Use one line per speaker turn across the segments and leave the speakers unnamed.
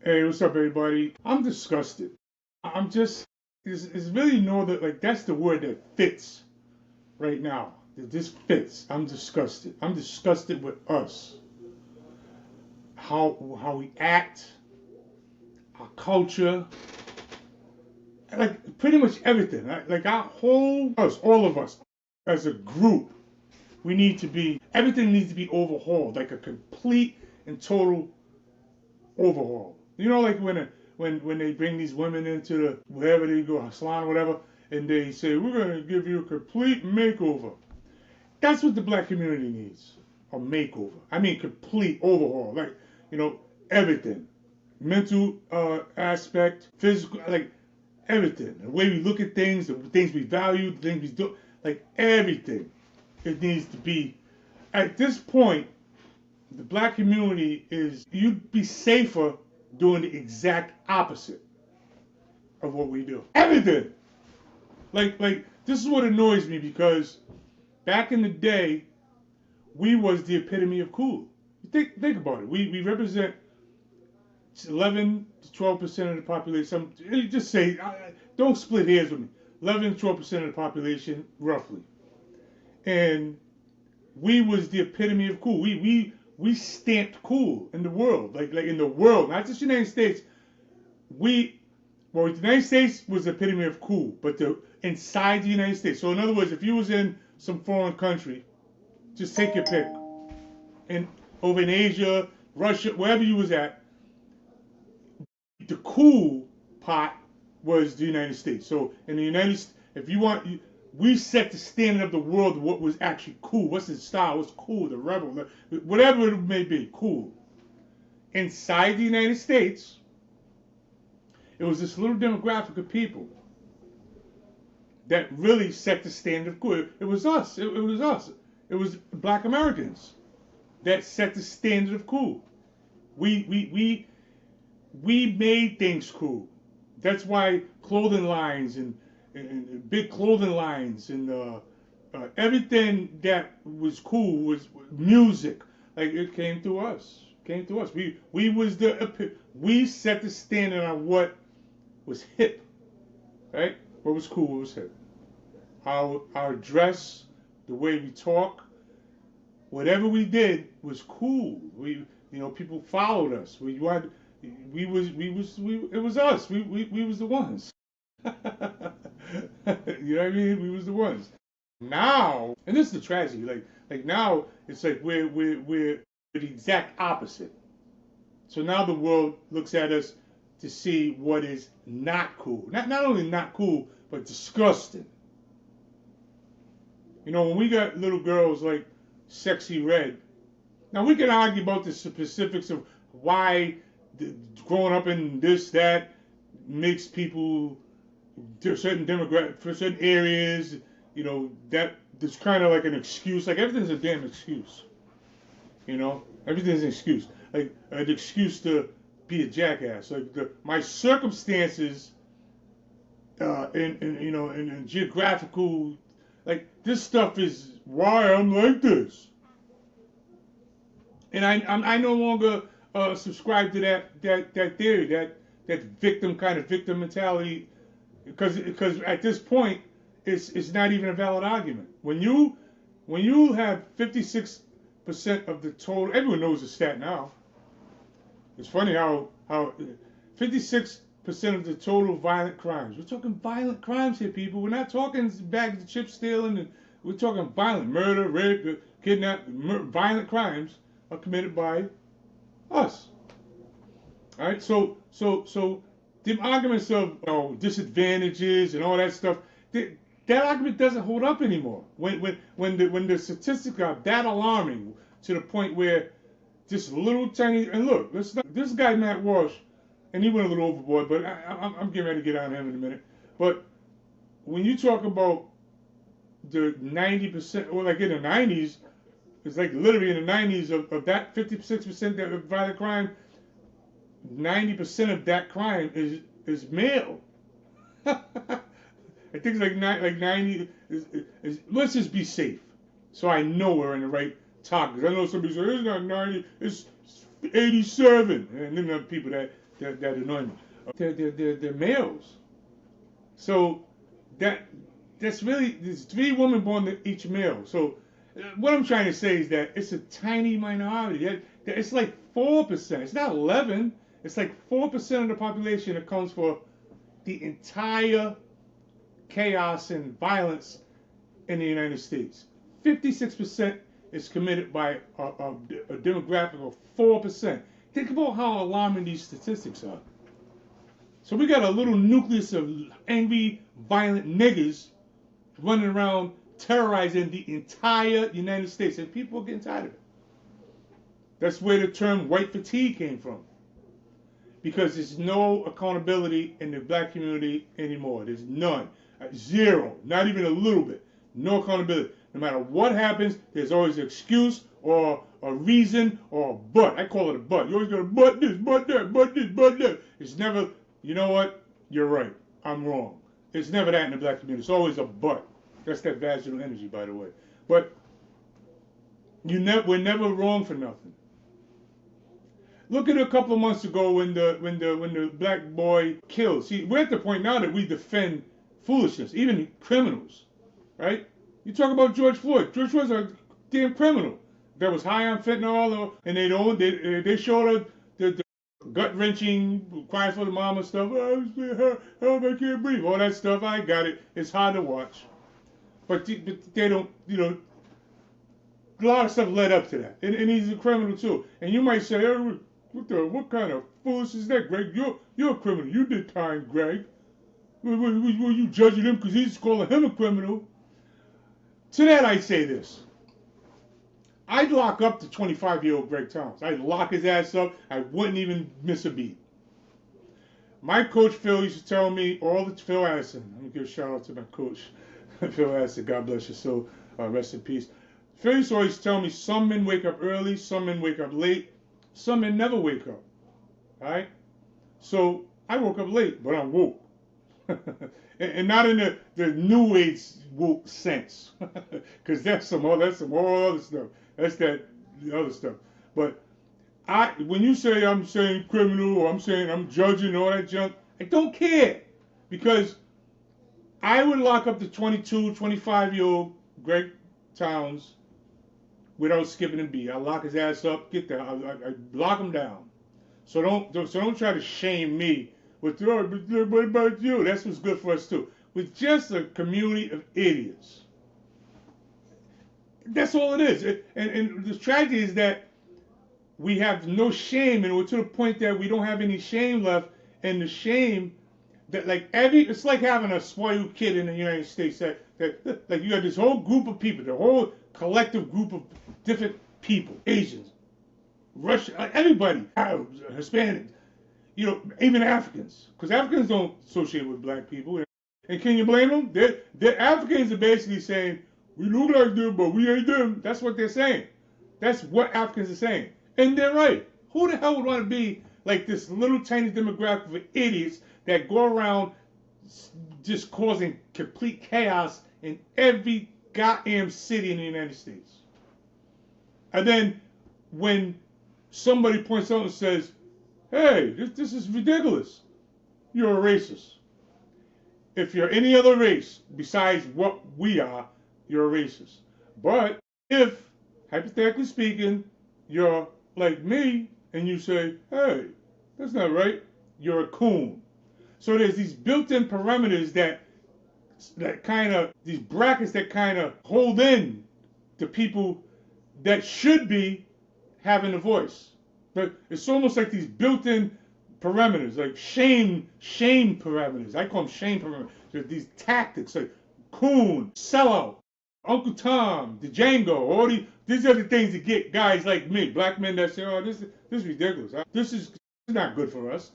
Hey, what's up, everybody? I'm disgusted. I'm just, it's really no that like that's the word that fits right now. This fits. I'm disgusted. I'm disgusted with us, how we act, our culture, like pretty much everything. Like our whole us, all of us, as a group, we need to be. Everything needs to be overhauled, like a complete and total overhaul. You know, like when they bring these women into the wherever they go, salon or whatever, and they say we're gonna give you a complete makeover. That's what the black community needs, a makeover. I mean, complete overhaul. Like everything, mental aspect, physical, like everything. The way we look at things, the things we value, the things we do, like everything. It needs to be. At this point, the black community is, you'd be safer doing the exact opposite of what we do. Everything. Like this is what annoys me, because back in the day, we was the epitome of cool. Think about it. We represent 11 to 12% of the population. Just say, don't split hairs with me. 11 to 12% of the population, roughly. And we was the epitome of cool. We stamped cool in the world, like in the world, not just the United States. The United States was the epitome of cool, but inside the United States. So in other words, if you was in some foreign country, just take your pick, and over in Asia, Russia, wherever you was at, the cool pot was the United States. So in the United States, if you want, we set the standard of the world of what was actually cool. What's the style? What's cool? The rebel, whatever it may be, cool. Inside the United States, it was this little demographic of people that really set the standard of cool. It was us. It was us. It was black Americans that set the standard of cool. We made things cool. That's why clothing lines and big clothing lines and everything that was cool was music. Like it came to us. Came to us. We set the standard on what was hip, right? What was cool? What was hip? Our dress, the way we talk, whatever we did was cool. People followed us. It was us. We was the ones. You know what I mean? We was the ones. Now, and this is the tragedy. Like now, it's like we're the exact opposite. So now the world looks at us to see what is not cool. Not only not cool, but disgusting. When we got little girls like Sexy Red. Now we can argue about the specifics of why growing up in this, that makes people to certain demographic for certain areas. That there's kind of like an excuse. Like everything's a damn excuse. Everything's an excuse. Like an excuse to be a jackass. Like my circumstances, in geographical, like this stuff is why I'm like this. And I no longer subscribe to that theory, that victim mentality, because at this point it's not even a valid argument. When you have 56% of the total, everyone knows the stat now. It's funny how 56% of the total violent crimes. We're talking violent crimes here, people. We're not talking bags of chips stealing, and we're talking violent murder, rape, kidnap, violent crimes are committed by us. All right, so the arguments of disadvantages and all that stuff, that argument doesn't hold up anymore. When the statistics are that alarming to the point where this little tiny, and look, this guy Matt Walsh, and he went a little overboard, but I'm getting ready to get on him in a minute. But when you talk about the 90%, or like in the 90s, it's like literally in the 90s of that 56% of violent crime, 90% of that crime is male. I think it's like 90. Let's just be safe, so I know we're in the right talk. Because I know somebody says it's not 90, it's 87, and then there are people that that annoy me. They're males. So that's really, there's 3 women born to each male. So what I'm trying to say is that it's a tiny minority. It's like 4%. It's not 11. It's like 4% of the population that comes for the entire chaos and violence in the United States. 56% is committed by a demographic of 4%. Think about how alarming these statistics are. So we got a little nucleus of angry, violent niggas running around terrorizing the entire United States, and people are getting tired of it. That's where the term white fatigue came from. Because there's no accountability in the black community anymore. There's none. Zero. Not even a little bit. No accountability. No matter what happens, there's always an excuse or a reason or a but. I call it a but. You always got to but this, but that, but this, but that. It's never, you know what? You're right. I'm wrong. It's never that in the black community. It's always a but. That's that vaginal energy, by the way. But we're never wrong for nothing. Look at a couple of months ago when the black boy killed. See, we're at the point now that we defend foolishness, even criminals, right? You talk about George Floyd. George Floyd's a damn criminal that was high on fentanyl, and they showed the gut wrenching cries for the mama stuff. Oh, help, I can't breathe. All that stuff. I got it. It's hard to watch, but they don't. You know, a lot of stuff led up to that, and he's a criminal too. And you might say, oh, what kind of foolishness is that, Greg? You're a criminal. You did time, Greg. Were you judging him because he's calling him a criminal? To that I say this. I'd lock up the 25-year-old Greg Towns. I'd lock his ass up. I wouldn't even miss a beat. My coach Phil used to tell me Phil Addison. Let me give a shout out to my coach, Phil Addison. God bless your soul. Rest in peace. Phil used to always tell me some men wake up early, some men wake up late, some men never wake up. All right? So I woke up late, but I'm woke. And not in the new age woke sense, because that's some all other stuff. That's the other stuff. But when you say I'm saying criminal or I'm saying I'm judging all that junk, I don't care, because I would lock up the 22, 25-year-old Greg Towns without skipping a beat. I lock his ass up, get there, I lock him down. So don't try to shame me. What about you? That's what's good for us too. We're just a community of idiots. That's all it is. And the tragedy is that we have no shame, and we're to the point that we don't have any shame left. And the shame that it's like having a spoiled kid in the United States. That like you got this whole group of people, the whole collective group of different people, Asians, Russian, everybody, Arabs, Hispanics. You know, even Africans, because Africans don't associate with black people. And can you blame them? The Africans are basically saying, we look like them, but we ain't them. That's what they're saying. That's what Africans are saying. And they're right. Who the hell would want to be like this little tiny demographic of idiots that go around just causing complete chaos in every goddamn city in the United States? And then when somebody points out and says, hey, this is ridiculous, you're a racist. If you're any other race besides what we are, you're a racist. But if, hypothetically speaking, you're like me and you say, hey, that's not right, you're a coon. So there's these built-in parameters that kind of, these brackets that kind of hold in the people that should be having a voice. But it's almost like these built-in parameters, like shame parameters. I call them shame parameters. There's these tactics like coon, sellout, Uncle Tom, the Django. These are the things that get guys like me, black men that say, "Oh, this is ridiculous. This is not good for us."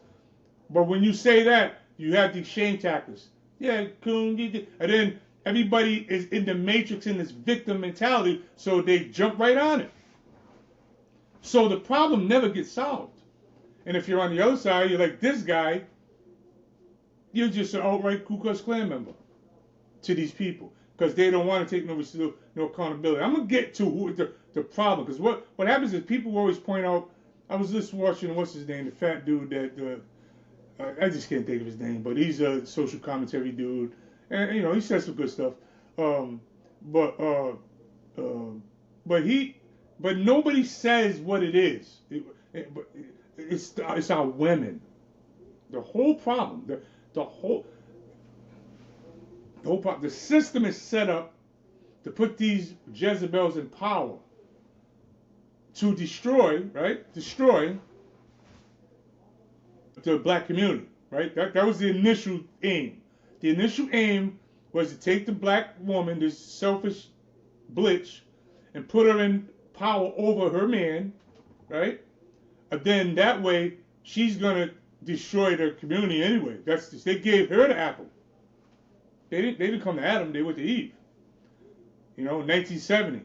But when you say that, you have these shame tactics. Yeah, coon, and then everybody is in the matrix in this victim mentality, so they jump right on it. So the problem never gets solved. And if you're on the other side, you're like this guy, you're just an outright Ku Klux Klan member to these people because they don't want to take no accountability. I'm going to get to the problem, because what happens is people always point out, I was just watching, what's his name, the fat dude that I just can't think of his name, but he's a social commentary dude, and he says some good stuff. Um, but uh, but he, but nobody says what it is. It's our women. The whole problem, the whole problem. The system is set up to put these Jezebels in power to destroy, right? Destroy the black community, right? That was the initial aim. The initial aim was to take the black woman, this selfish blitch, and put her in power over her man, right? And then that way she's gonna destroy their community anyway. They gave her the apple. They didn't come to Adam. They went to Eve. 1970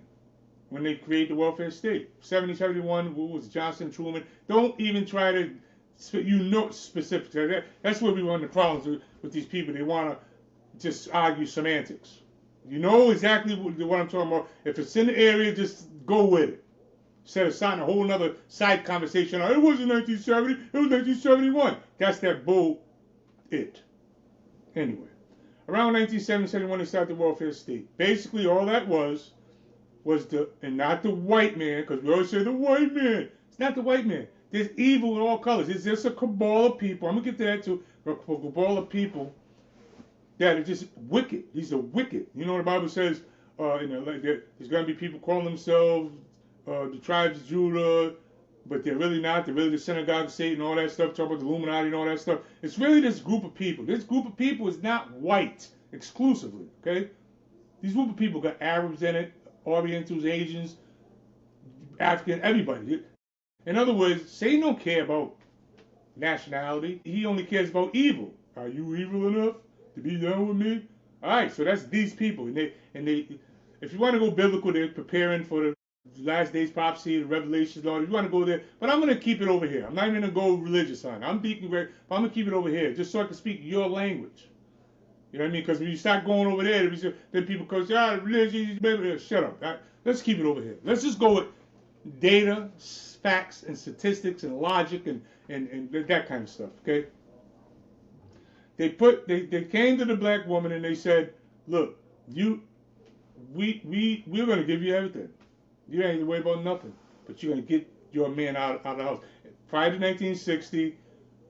when they created the welfare state. 70, 71, what was Johnson, Truman? Don't even try to specifics. That's where we run the problems with these people. They want to just argue semantics. You know exactly what I'm talking about. If it's in the area, just go with it. Instead of starting a whole other side conversation. It wasn't 1970, it was 1971. That's that bull it. Anyway, around 1970-71, they started the welfare state. Basically, all that was and not the white man, because we always say the white man. It's not the white man. There's evil in all colors. It's just a cabal of people. I'm going to get to that too. A cabal of people that are just wicked. These are wicked. You know what the Bible says? There's going to be people calling themselves the tribes of Judah, but they're really not. They're really the synagogue of Satan, all that stuff. Talk about the Illuminati and all that stuff. It's really this group of people. This group of people is not white exclusively, okay? These group of people got Arabs in it, Orientals, Asians, African, everybody. In other words, Satan don't care about nationality. He only cares about evil. Are you evil enough to be down with me? All right, so that's these people. And they, if you want to go biblical, they're preparing for the last days prophecy, the revelations, Lord. If you want to go there, but I'm going to keep it over here. I'm not even going to go religious on it. I'm speaking great, but I'm going to keep it over here, just so I can speak your language. You know what I mean? Because when you start going over there, then people go, religion, shut up. Let's keep it over here. Let's just go with data, facts, and statistics, and logic, and that kind of stuff, okay? They came to the black woman and they said, look, we're going to give you everything. You ain't to worry about nothing, but you're going to get your man out of the house. Prior to 1960,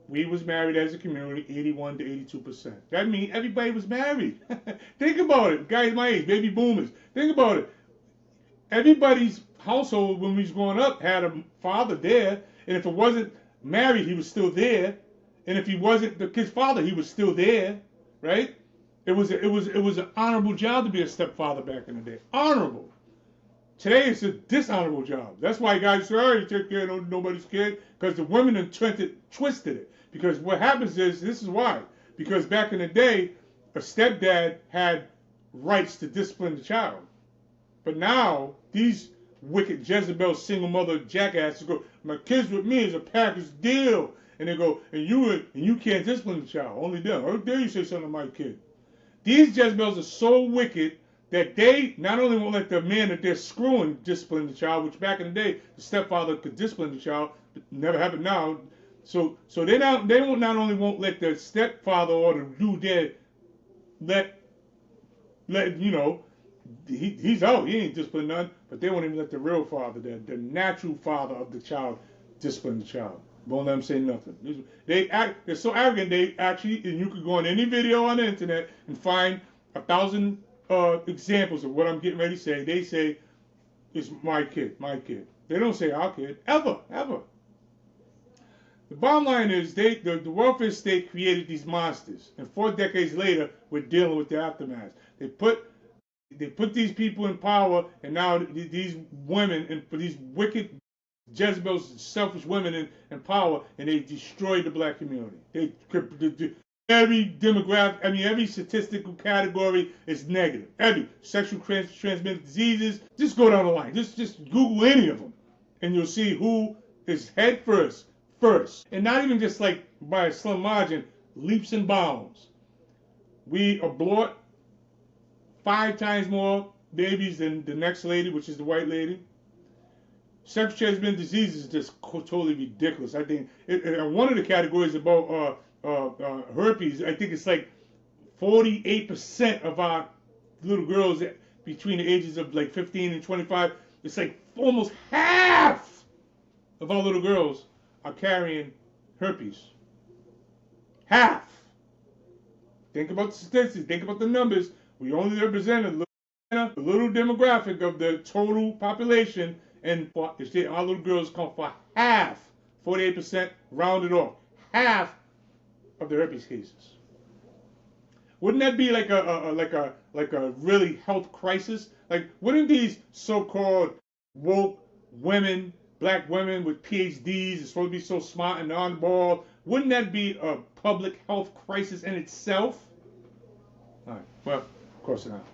we was married as a community 81 to 82%. That means everybody was married. Think about it. Guys my age, baby boomers. Think about it. Everybody's household when we was growing up had a father there, and if it wasn't married, he was still there. And if he wasn't the kid's father, he was still there, right? It was an honorable job to be a stepfather back in the day. Honorable. Today it's a dishonorable job. That's why guys say, oh, you take care of nobody's kid, because the women have twisted it. Because what happens is, this is why. Because back in the day, a stepdad had rights to discipline the child. But now, these wicked Jezebel single mother jackasses go, my kids with me is a package deal. And they go, and you can't discipline the child. Only them. How dare you say something to my kid? These Jezebels are so wicked that they not only won't let the man that they're screwing discipline the child, which back in the day, the stepfather could discipline the child. But never happened now. So they not only won't let the stepfather or the dude there let he's out, he ain't disciplined none, but they won't even let the real father, the natural father of the child, discipline the child. Won't let them say nothing. They're so arrogant. They actually, and you could go on any video on the internet and find 1,000 examples of what I'm getting ready to say. They say it's my kid. They don't say our kid ever. The bottom line is the welfare state created these monsters, and 4 decades later, we're dealing with the aftermath. They put these people in power, and now these women and these wicked Jezebel's selfish women in power, and they destroyed the black community. Every demographic, every statistical category is negative. Every sexual transmitted diseases, just go down the line. Just Google any of them, and you'll see who is head first. And not even just like by a slim margin, leaps and bounds. We abort 5 times more babies than the next lady, which is the white lady. Sexually transmitted diseases is just totally ridiculous. I think and one of the categories about herpes. I think it's like 48% of our little girls between the ages of like 15 and 25. It's like almost half of our little girls are carrying herpes. Half. Think about the statistics. Think about the numbers. We only represent a little demographic of the total population, and our little girls come for half, 48%, rounded off, half of the herpes cases. Wouldn't that be like a really health crisis? Like, wouldn't these so-called woke women, black women with PhDs, are supposed to be so smart and on ball? Wouldn't that be a public health crisis in itself? All right. Well, of course not.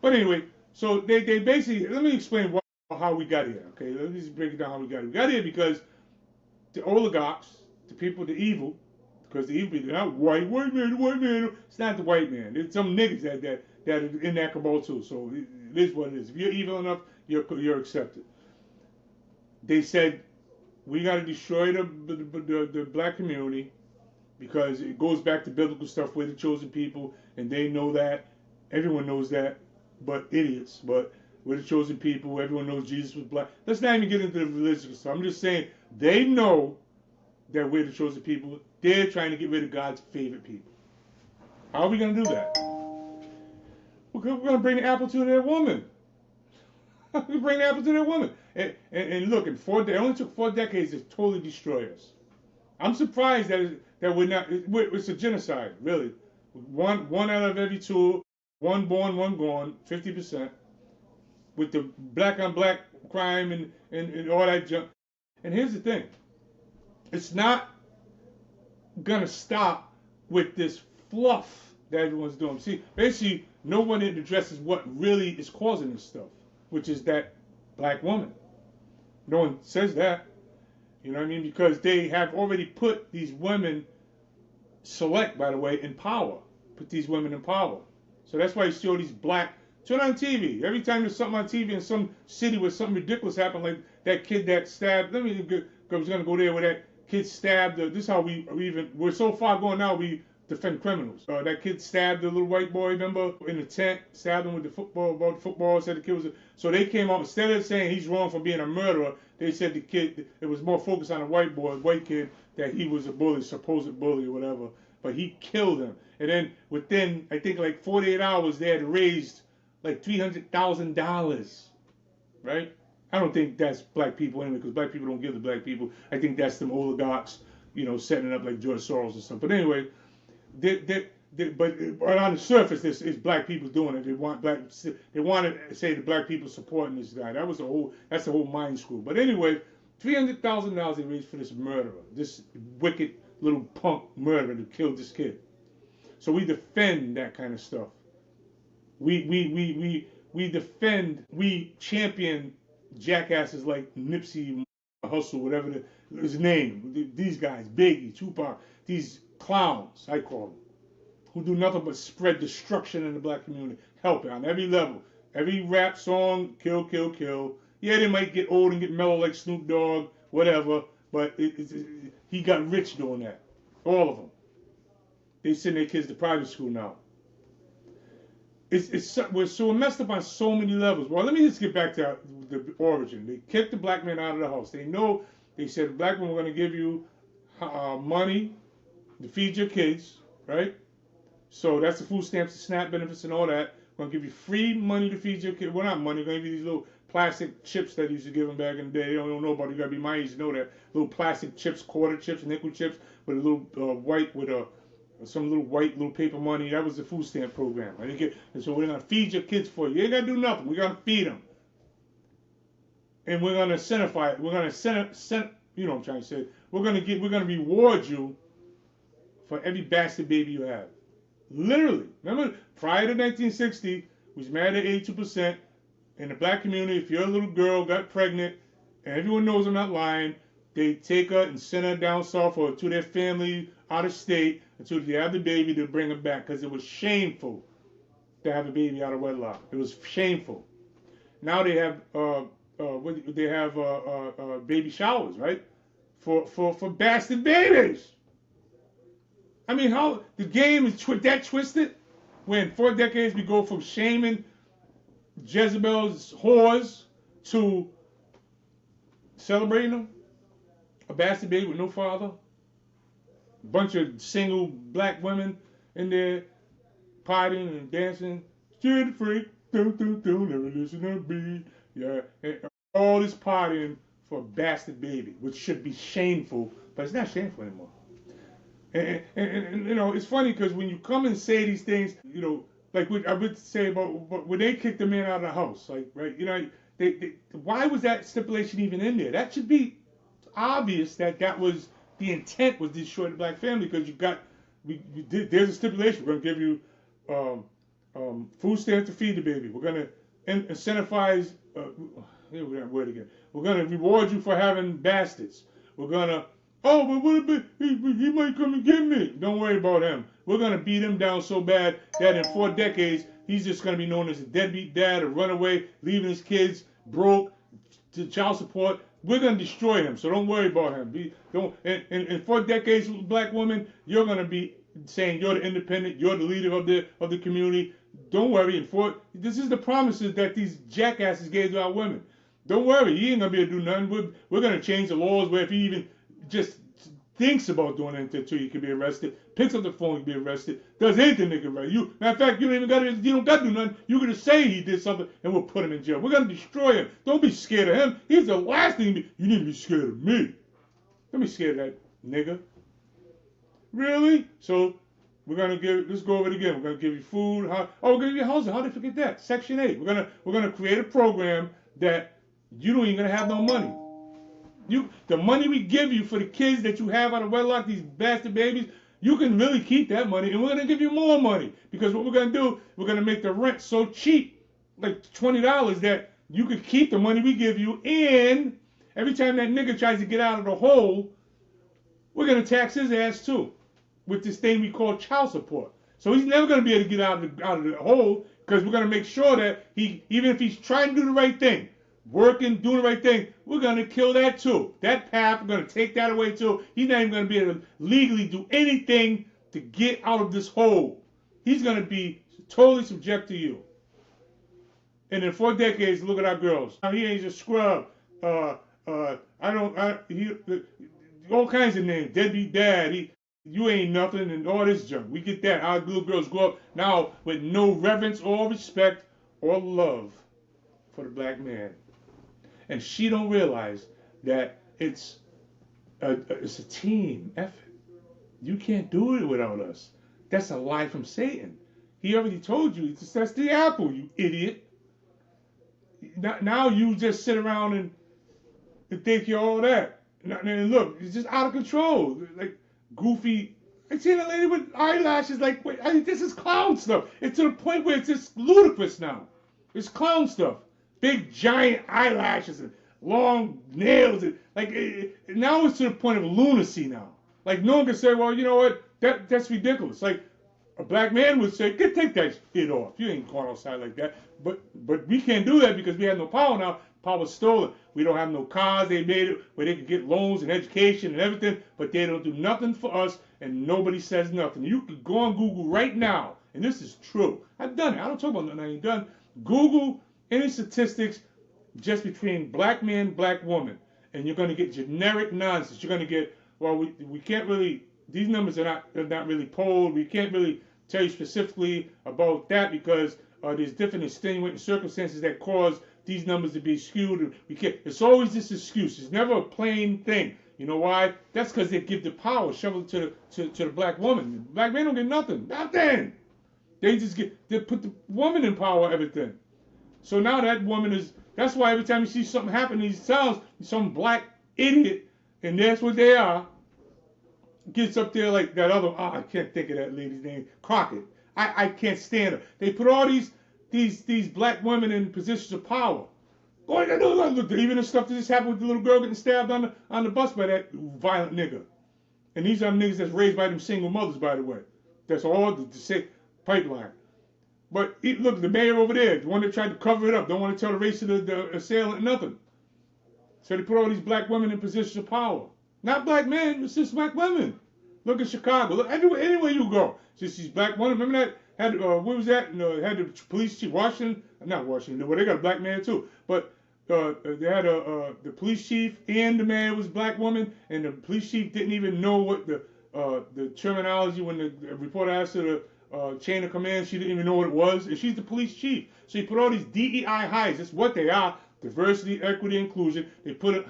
But anyway, so they basically, let me explain how we got here. Okay, let me just break it down how we got here. We got here because the oligarchs, the people, the evil, because the evil people, they're not white man. It's not the white man. There's some niggas that are in that cabal too. So it is what it is. If you're evil enough, you're accepted. They said we got to destroy the black community because it goes back to biblical stuff. We're the chosen people, and they know that. Everyone knows that, but idiots. But we're the chosen people. Everyone knows Jesus was black. Let's not even get into the religious stuff. I'm just saying they know that we're the chosen people. They're trying to get rid of God's favorite people. How are we going to do that? We're going to bring the apple to their woman. We bring the apple to their woman. And look, it only took 4 decades to totally destroy us. I'm surprised that we're not. It's a genocide, really. One out of every 2, one born, one gone, 50%. With the black on black crime and all that junk. And here's the thing. It's not gonna stop with this fluff that everyone's doing. See, basically, no one addresses what really is causing this stuff, which is that black woman. No one says that. You know what I mean? Because they have already put these women, select, by the way, in power. Put these women in power. So that's why you see all these black. Turn on TV. Every time there's something on TV in some city where something ridiculous happened, like that kid that stabbed. I was going to go there where that kid stabbed. This is how we're so far gone now, we defend criminals. That kid stabbed the little white boy, remember, in the tent, stabbed him with the football, said the kid was. So they came out, instead of saying he's wrong for being a murderer, they said the kid, it was more focused on a white kid, that he was a bully, supposed bully or whatever. But he killed him. And then within, I think, like 48 hours, they had raised like $300,000, right? I don't think that's black people anyway, because black people don't give to black people. I think that's them oligarchs, setting up like George Soros or something. But anyway, but on the surface, it's black people doing it. They want to say the black people supporting this guy. That's the whole mind screw. But anyway, $300,000 they raised for this murderer, this wicked little punk murderer that killed this kid. So we defend that kind of stuff. We defend, we champion jackasses like Nipsey Hussle, whatever his name. These guys, Biggie, Tupac, these clowns, I call them, who do nothing but spread destruction in the black community. Help it on every level. Every rap song, kill, kill, kill. Yeah, they might get old and get mellow like Snoop Dogg, whatever, but he got rich doing that. All of them. They send their kids to private school now. We're messed up on so many levels. Well, let me just get back to the origin. They kicked the black man out of the house. They said, black men, we're going to give you money to feed your kids, right? So that's the food stamps, the SNAP benefits, and all that. We're going to give you free money to feed your kids. Well, not money. We're going to give you these little plastic chips that used to give them back in the day. They don't know about it. You got to be my age to know that. Little plastic chips, quarter chips, nickel chips, with a little white, with some little white little paper money. That was the food stamp program. And so we're going to feed your kids for you. You ain't got to do nothing. We're going to feed them. And we're going to incentivize it. We're going to you know what I'm trying to say. We're going to reward you for every bastard baby you have. Literally. Remember, prior to 1960, we was married at 82%. In the black community, if your little girl got pregnant, and everyone knows I'm not lying, they take her and send her down south or to their family out of state until they have the baby to bring her back, because it was shameful to have a baby out of wedlock. It was shameful. Now they have baby showers, right? For bastard babies. I mean, how the game is that twisted? When 4 decades we go from shaming Jezebel's whores to celebrating them? A bastard baby with no father? A bunch of single black women in there partying and dancing. Kid freak, never listen to me. Yeah, and all this partying for a bastard baby, which should be shameful, but it's not shameful anymore. And you know, it's funny because when you come and say these things, you know, like what I would say about when they kicked the man out of the house, like, right, you know, why was that stipulation even in there? That should be obvious that was the intent, was to destroy the black family, because there's a stipulation. We're going to give you food stamps to feed the baby. We're going to incentivize, here we got word again. We're going to reward you for having bastards. We're going to, oh, but what if he might come and get me? Don't worry about him. We're going to beat him down so bad that in 4 decades, he's just going to be known as a deadbeat dad, a runaway, leaving his kids broke, to child support. We're going to destroy him, so don't worry about him. In 4 decades, black woman, you're going to be saying you're the independent, you're the leader of the community. Don't worry. This is the promises that these jackasses gave to our women. Don't worry, he ain't going to be able to do nothing. We're going to change the laws where if he even just thinks about doing anything to you, can be arrested. Picks up the phone, can be arrested. Does anything, they can arrest you. Matter of fact, you don't got to do nothing. You're going to say he did something, and we'll put him in jail. We're going to destroy him. Don't be scared of him. He's the last thing you need to be scared of me. Don't be scared of that nigga. Really? So we're going to let's go over it again. We're going to give you food. We're going to give you housing. How did they forget that? Section 8. We're going to create a program that you don't even going to have no money. The money we give you for the kids that you have out of wedlock, these bastard babies, you can really keep that money, and we're going to give you more money. Because what we're going to do, we're going to make the rent so cheap, like $20, that you could keep the money we give you, and every time that nigga tries to get out of the hole, we're going to tax his ass too, with this thing we call child support. So he's never going to be able to get out of the hole, because we're going to make sure that even if he's trying to do the right thing, working, doing the right thing, we're going to kill that too. That path, we're going to take that away too. He's not even going to be able to legally do anything to get out of this hole. He's going to be totally subject to you. And in 4 decades, look at our girls. Now, he ain't just scrub. All kinds of names. Deadbeat dad. You ain't nothing, and all this junk. We get that. Our little girls grow up now with no reverence or respect or love for the black man. And she don't realize that it's a team effort. You can't do it without us. That's a lie from Satan. He already told you, that's the apple, you idiot. Now you just sit around and think you're all that. And look, it's just out of control. Like goofy. I seen a lady with eyelashes like, wait, this is clown stuff. It's to the point where it's just ludicrous now. It's clown stuff. Big giant eyelashes and long nails, and now it's to the point of lunacy now. Like no one can say, well, you know what, that's ridiculous. Like a black man would say, take that shit off. You ain't going outside like that. But we can't do that because we have no power now. Power's stolen. We don't have no cars. They made it where they could get loans and education and everything, but they don't do nothing for us, and nobody says nothing. You can go on Google right now, and this is true. I've done it. I don't talk about nothing I ain't done. Google any statistics just between black man, black woman, and you're going to get generic nonsense. You're going to get, well, we can't really, these numbers are not really polled. We can't really tell you specifically about that because there's different extenuating circumstances that cause these numbers to be skewed. It's always this excuse. It's never a plain thing. You know why? That's because they give the power, shovel it to the black woman. The black man don't get nothing. Nothing. They put the woman in power, everything. So now that woman that's why every time you see something happen in these towns, some black idiot, and that's what they are, gets up there like that other, I can't think of that lady's name, Crockett. I can't stand her. They put all these black women in positions of power. Even the stuff that just happened with the little girl getting stabbed on the bus by that violent nigga. And these are niggas that's raised by them single mothers, by the way. That's all the sick pipeline. But look, the mayor over there, the one that tried to cover it up, don't want to tell the race of the assailant nothing. So they put all these black women in positions of power. Not black men, it's just black women. Look at Chicago. Look anywhere you go. Just these black women. Remember that had what was that? Had the police chief Washington, not Washington. Well, they got a black man too. But they had the police chief and the mayor was black woman, and the police chief didn't even know what the terminology when the reporter asked her the chain of command. She didn't even know what it was, and she's the police chief. So you put all these DEI highs. That's what they are: diversity, equity, inclusion. They put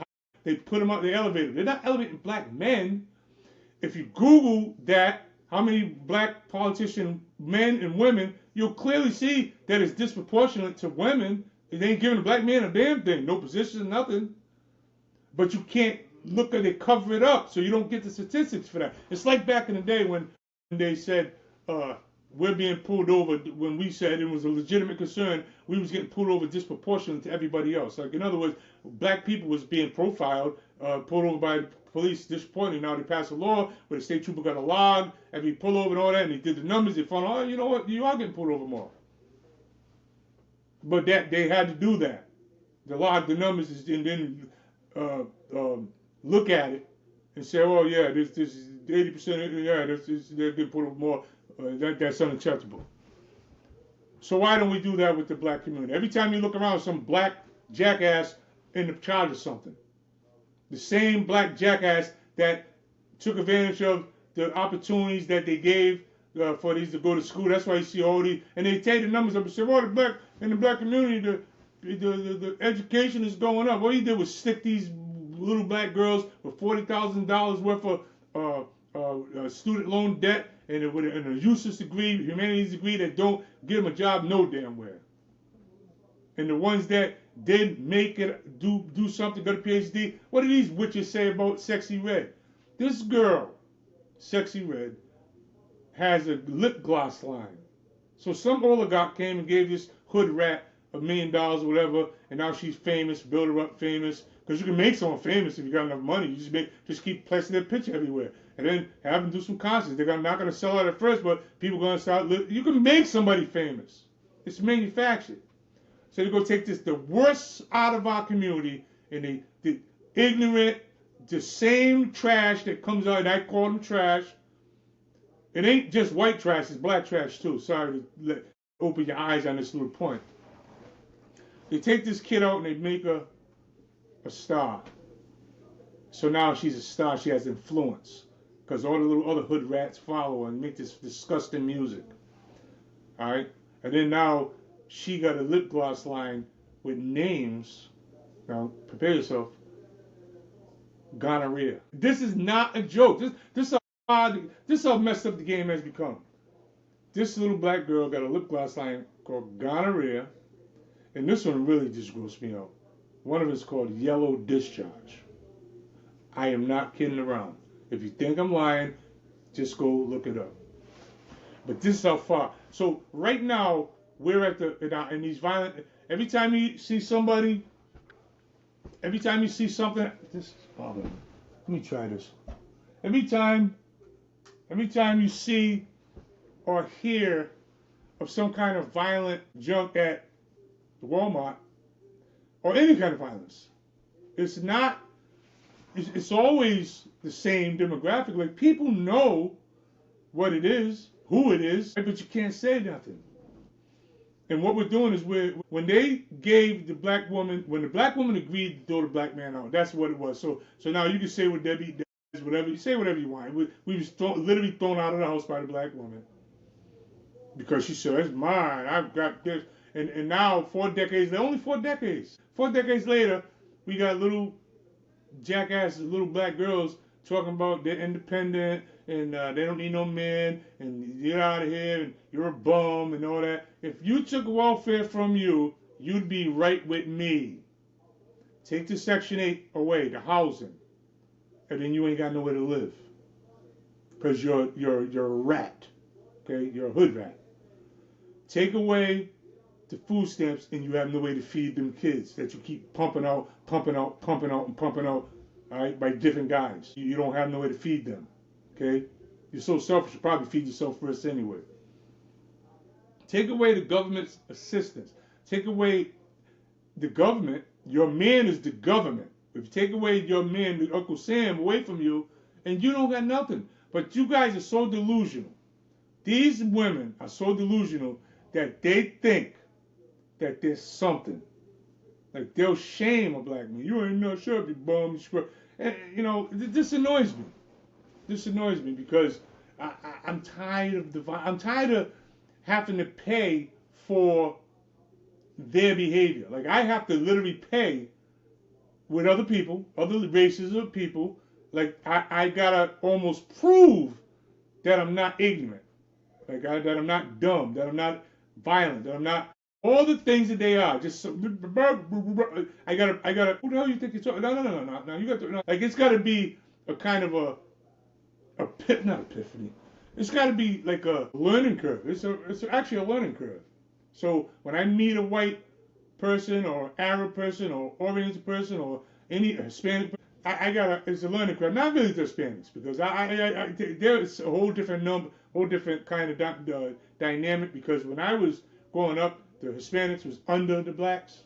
them up. They elevate them. They're not elevating black men. If you Google that, how many black politician men and women, you'll clearly see that it's disproportionate to women. They ain't giving a black man a damn thing, no position, nothing. But you can't look at it, cover it up, so you don't get the statistics for that. It's like back in the day when they said we're being pulled over. When we said it was a legitimate concern, we was getting pulled over disproportionate to everybody else. Like in other words, black people was being profiled, pulled over by police disappointing. Now they passed a law where the state trooper got a log, and we pull over and all that, and they did the numbers. They found, oh, you know what, you are getting pulled over more. But that they had to do that. They log the numbers and then look at it and say, oh yeah, this is 80%. Yeah, they're getting pulled over more. That's unacceptable. So why don't we do that with the black community? Every time you look around, some black jackass in the charge of something. The same black jackass that took advantage of the opportunities that they gave for these to go to school. That's why you see all these, and they take the numbers up and say, well, in the black community, the education is going up. What he did was stick these little black girls with $40,000 worth of student loan debt and with a useless degree, humanities degree that don't give them a job no damn where. And the ones that did make it, do something, go to PhD. What do these witches say about Sexy Red? This girl, Sexy Red, has a lip gloss line. So some oligarch came and gave this hood rat $1 million or whatever, and now she's famous, build her up famous. Because you can make someone famous if you got enough money. You just keep placing their picture everywhere. And then have them do some concerts. They're not going to sell out at first, but people are going to start. You can make somebody famous. It's manufactured. So they're going to take the worst out of our community, and the ignorant, the same trash that comes out, and I call them trash. It ain't just white trash, it's black trash too. Sorry to open your eyes on this little point. They take this kid out and they make her a star. So now she's a star, she has influence. Because all the little other hood rats follow her and make this disgusting music. Alright? And then now she got a lip gloss line with names. Now, prepare yourself. Gonorrhea. This is not a joke. This is how messed up the game has become. This little black girl got a lip gloss line called Gonorrhea. And this one really just grossed me out. One of it's called Yellow Discharge. I am not kidding around. If you think I'm lying, just go look it up. But this is how far. So right now, we're at in these violent. Every time you see somebody, every time you see something, this is bothering me. Let me try this. Every time you see or hear of some kind of violent junk at Walmart or any kind of violence, it's always the same demographic. Like, people know what it is, who it is, but you can't say nothing. And what we're doing is when they gave the black woman, when the black woman agreed to throw the black man out, that's what it was. So now you can say what Debbie does, whatever you say, whatever you want. We was literally thrown out of the house by the black woman because she said, "It's mine. I've got this." And now 4 decades, only 4 decades. 4 decades later, we got little jackasses, little black girls talking about they're independent and they don't need no men and get out of here and you're a bum and all that. If you took welfare from you, you'd be right with me. Take the Section 8 away, the housing, and then you ain't got nowhere to live because you're a rat, okay? You're a hood rat. Take away the food stamps and you have no way to feed them kids that you keep pumping out, all right, by different guys. You don't have no way to feed them, okay? You're so selfish, you probably feed yourself first anyway. Take away the government's assistance. Take away the government. Your man is the government. If you take away your man, Uncle Sam, away from you, and you don't got nothing. But you guys are so delusional. These women are so delusional that they think that there's something. Like they'll shame a black man. You ain't no sure, you bum, you scrub. And, this annoys me. This annoys me because I'm tired of I'm tired of having to pay for their behavior. Like I have to literally pay with other people, other races of people. Like I gotta almost prove that I'm not ignorant, that I'm not dumb, that I'm not violent, that I'm not all the things that they are. Just I gotta. Who the hell you think you're talking? No. You got to like it's got to be a kind of not epiphany. It's got to be like a learning curve. It's actually a learning curve. So when I meet a white person or Arab person or Oriental person or any Hispanic person, it's a learning curve. Not really the Hispanics because there's a whole different whole different kind of dynamic. Because when I was growing up, the Hispanics was under the blacks.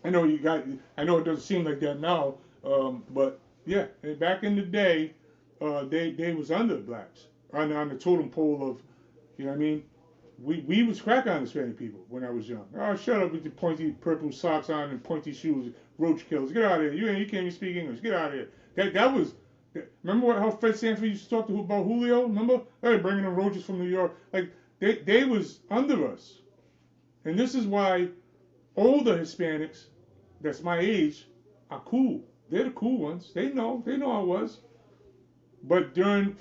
I know it doesn't seem like that now, but yeah, back in the day, they was under the blacks on the totem pole of, you know what I mean. We was crack on Hispanic people when I was young. Oh, shut up with your pointy purple socks on and pointy shoes, roach killers. Get out of here. You can't even speak English. Get out of here. That was. Remember how Fred Sanford used to talk to about Julio? Remember? Hey, bringing in roaches from New York. Like they was under us, and this is why older Hispanics, that's my age, are cool. They're the cool ones. They know I was. But during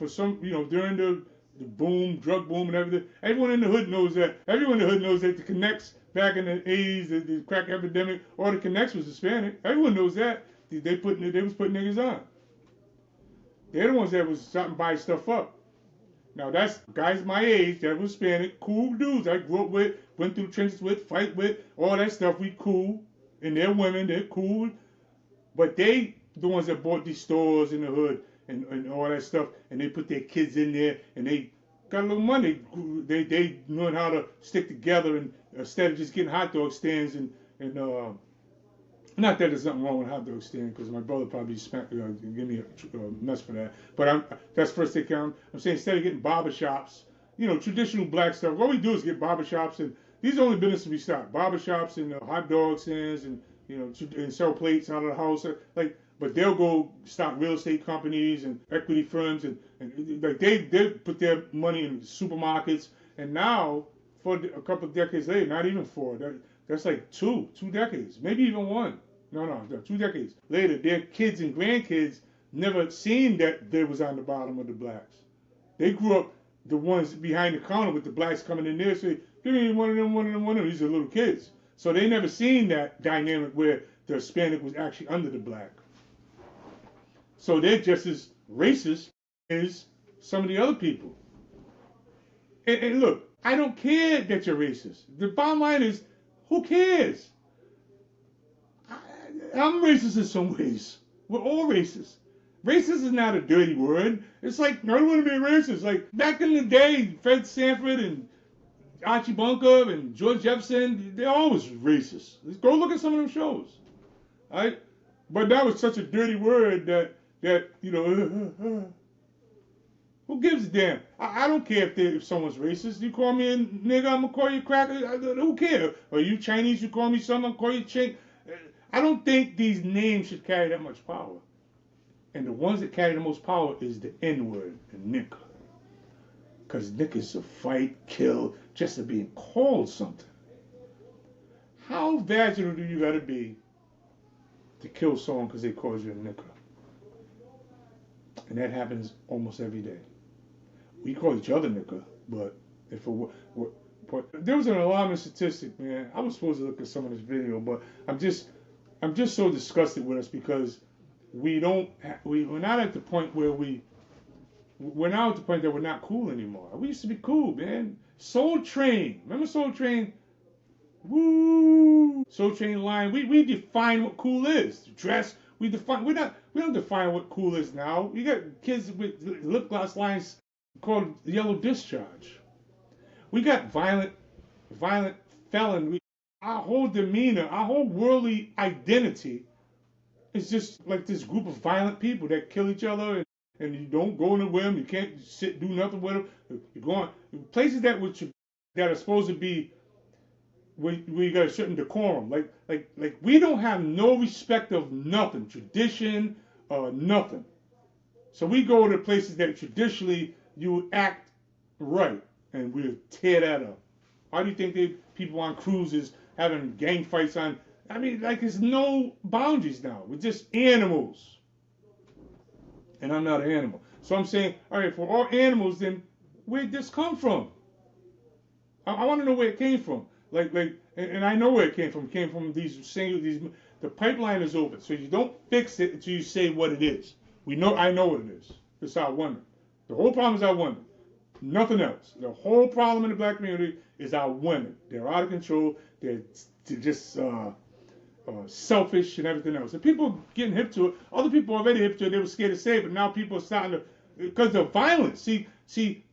the boom, drug boom, and everything. Everyone in the hood knows that. Everyone in the hood knows that the Connects back in the 80s, the crack epidemic, all the Connects was Hispanic. Everyone knows that. They was putting niggas on. They're the ones that was starting to buy stuff up. Now that's guys my age that was Hispanic, cool dudes I grew up with, went through trenches with, fight with, all that stuff. We cool, and they're women, they're cool. But they the ones that bought these stores in the hood. And all that stuff, and they put their kids in there, and they got a little money. They learned how to stick together, and instead of just getting hot dog stands and not that there's nothing wrong with hot dog stand, because my brother probably give me a mess for that. But that's first they count. I'm saying instead of getting barbershops, traditional black stuff. What we do is get barbershops, and these are the only businesses we start: barbershops and hot dog stands, and and sell plates out of the house, But they'll go start real estate companies and equity firms, and like they put their money in supermarkets. And now, for a couple of decades later, not even four, that's like two decades, maybe even one. No, 2 decades later, their kids and grandkids never seen that they was on the bottom of the blacks. They grew up the ones behind the counter with the blacks coming in there, say, give me one of them. These are little kids. So they never seen that dynamic where the Hispanic was actually under the black. So they're just as racist as some of the other people. And look, I don't care that you're racist. The bottom line is, who cares? I'm racist in some ways. We're all racist. Racist is not a dirty word. It's like, I don't want to be racist. Like, back in the day, Fred Sanford and Archie Bunker and George Jefferson, they're always racist. Go look at some of them shows. All right? But that was such a dirty word that who gives a damn? I don't care if someone's racist. You call me a nigga, I'm gonna call you a cracker. Who cares? Or you Chinese, you call me something, I'm gonna call you chink. I don't think these names should carry that much power. And the ones that carry the most power is the N-word, the nigga. Because niggas will fight, kill, just to being called something. How vaginal do you gotta be to kill someone because they call you a nigga? And that happens almost every day. We call each other nigga, but there was an alarming statistic, man. I was supposed to look at some of this video, but I'm just so disgusted with us because we're not at the point where we're now at the point that we're not cool anymore. We used to be cool, man. Soul Train, remember Soul Train? Woo! Soul Train line. We define what cool is. Dress. We don't define what cool is now. You got kids with lip gloss lines called yellow discharge. We got violent felon. Our whole demeanor, our whole worldly identity is just like this group of violent people that kill each other and you don't go nowhere with them. You can't sit, do nothing with them. You're going places that are supposed to be where you got a certain decorum. Like we don't have no respect of nothing, tradition, nothing. So we go to places that traditionally you act right, and we'll tear that up. Why do you think people on cruises having gang fights on? I mean, like there's no boundaries now. We're just animals, and I'm not an animal. So I'm saying, all right, for all animals, then where'd this come from? I want to know where it came from. And I know where it came from. It came from these. The pipeline is open, so you don't fix it until you say what it is. I know what it is. It's our women. The whole problem is our women. Nothing else. The whole problem in the black community is our women. They're out of control. They're just selfish and everything else. And people getting hip to it. Other people already hip to it. They were scared to say it, but now people are starting to, because of violence. See,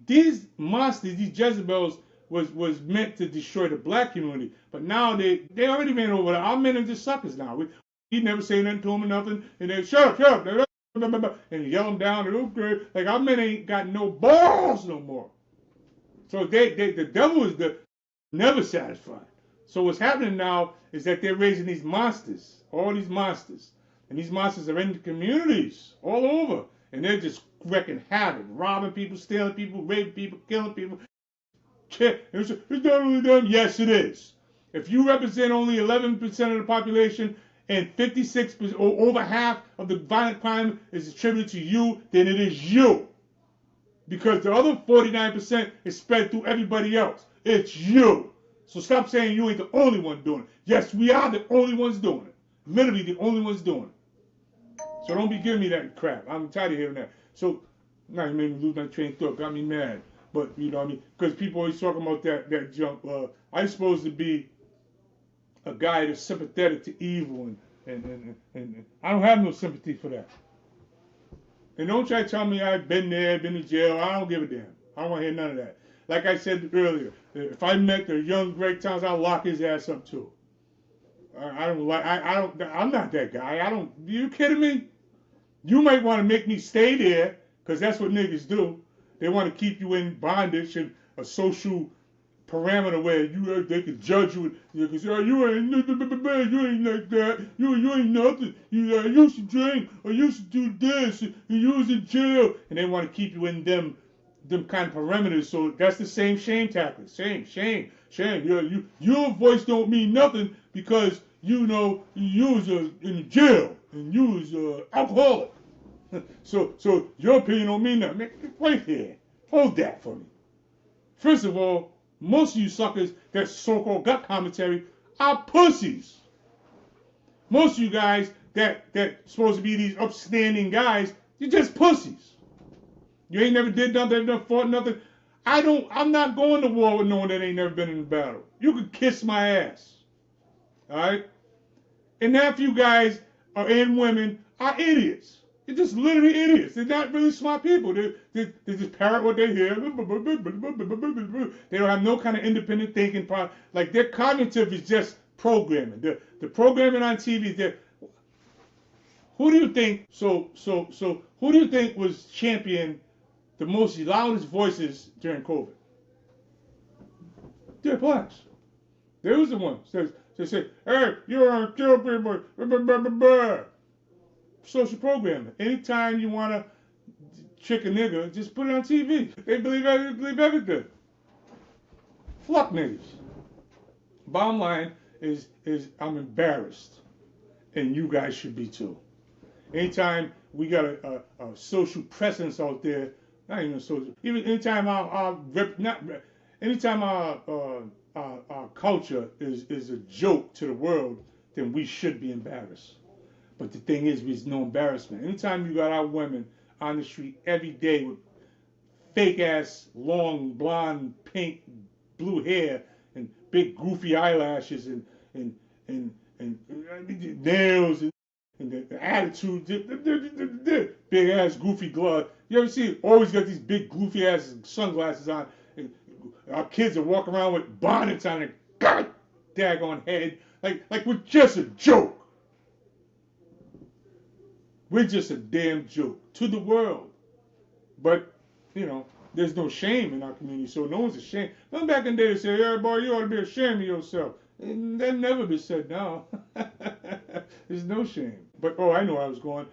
these monsters, these Jezebels, was meant to destroy the black community, but now they already ran over that. Our men are just suckers now. We never say nothing to them or nothing, and they shut up, and yell them down. And okay, like our men ain't got no balls no more. So the devil is never satisfied. So what's happening now is that they're raising these monsters, all these monsters, and these monsters are in the communities all over, and they're just wreaking havoc, robbing people, stealing people, raping people, killing people. It's not only them. Yes, it is. If you represent only 11% of the population and 56% or over half of the violent crime is attributed to you, then it is you. Because the other 49% is spread through everybody else. It's you. So stop saying you ain't the only one doing it. Yes, we are the only ones doing it. Literally the only ones doing it. So don't be giving me that crap. I'm tired of hearing that. So now you made me lose my train of thought. Got me mad. But, you know what I mean? Because people always talking about that junk. I'm supposed to be a guy that's sympathetic to evil, and I don't have no sympathy for that. And don't try to tell me I've been there, been in jail. I don't give a damn. I don't want to hear none of that. Like I said earlier, if I met the young Greg Towns, I'll lock his ass up too. I'm not that guy. Are you kidding me? You might want to make me stay there, because that's what niggas do. They want to keep you in bondage and a social parameter where they can judge you. They can say, oh, you ain't like that. You ain't nothing. You used to drink or used to do this. You was in jail, and they want to keep you in them kind of parameters. So that's the same shame tactic. Shame. Your voice don't mean nothing because you was in jail and you was alcoholic. So your opinion don't mean nothing. Wait here. Hold that for me. First of all, most of you suckers that so-called gut commentary are pussies. Most of you guys that supposed to be these upstanding guys, you're just pussies. You ain't never did nothing, never fought nothing. I'm not going to war with no one that ain't never been in a battle. You can kiss my ass. Alright? And half you guys and women are idiots. They're just literally idiots. They're not really smart people. They just parrot what they hear. They don't have no kind of independent thinking. Like their cognitive is just programming. The programming on TV is there. Who do you think? So who do you think was champion the most loudest voices during COVID? They're blacks. They was the ones. They say, hey, you're gonna kill people. Social programming. Anytime you want to trick a nigga, just put it on TV. They believe everything. Fuck niggas. Bottom line is I'm embarrassed, and you guys should be too. Anytime we got a social presence out there, not even social. Even anytime our culture is a joke to the world, then we should be embarrassed. But the thing is, there's no embarrassment. Anytime you got our women on the street every day with fake ass, long, blonde, pink, blue hair and big goofy eyelashes and nails and the attitude, big ass goofy glove. You ever see? Always got these big goofy ass sunglasses on. And our kids are walking around with bonnets on their god daggone head, like we're just a joke. We're just a damn joke to the world. But, you know, there's no shame in our community, so no one's ashamed. Come back in there and say, yeah, boy, you ought to be ashamed of yourself. And that never be said now. There's no shame. But, oh, I know where I was going.